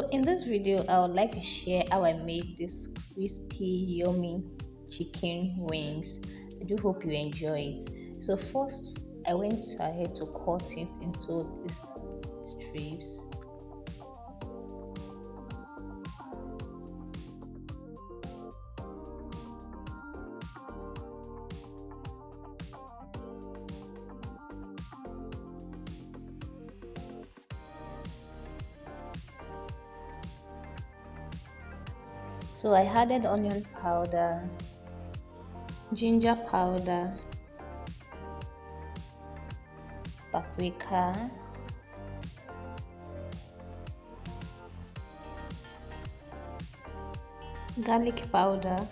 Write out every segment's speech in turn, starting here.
So in this video, I would like to share how I made this crispy, yummy chicken wings. I do hope you enjoy it. So first, I went ahead to cut it into these strips. So I added onion powder, ginger powder, paprika, garlic powder,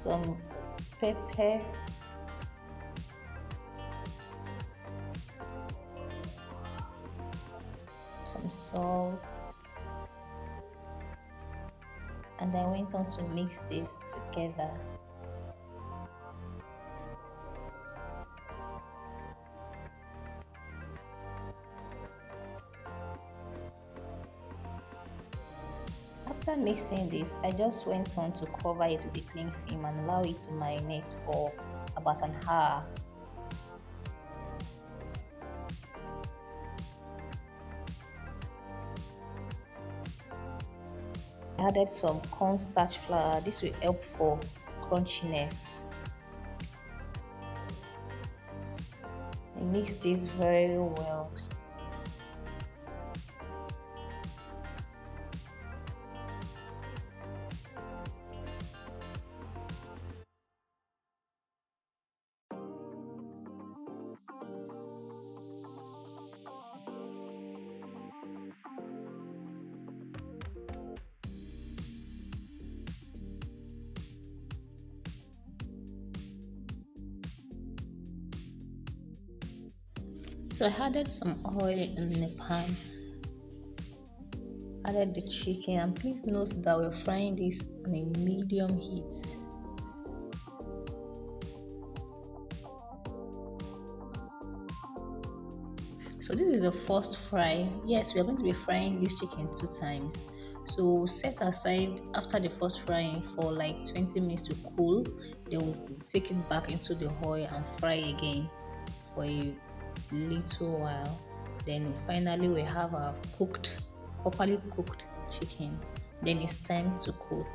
some pepper, some salt, and I went on to mix this together. After mixing this, I just went on to cover it with a cling film and allow it to marinate for about an hour. I added some cornstarch flour. This will help for crunchiness. I mix this very well. So I added some oil in the pan, added the chicken, and please note that we're frying this on a medium heat. So this is the first fry. Yes, we are going to be frying this chicken 2 times. So set aside after the first frying for like 20 minutes to cool. Then we'll take it back into the oil and fry again for a little while. Then finally we have our properly cooked chicken. Then it's time to coat.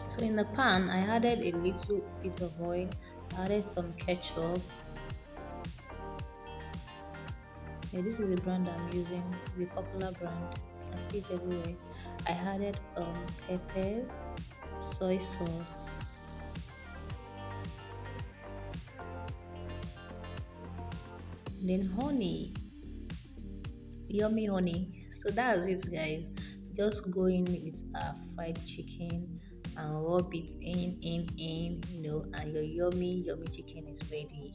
So in the pan, I added a little bit of oil, added some ketchup. Yeah, this is the brand I'm using, the popular brand. You can see it everywhere. I added pepper, soy sauce, then honey, yummy honey. So that's it, guys. Just go in with our fried chicken and rub it in, and your yummy chicken is ready.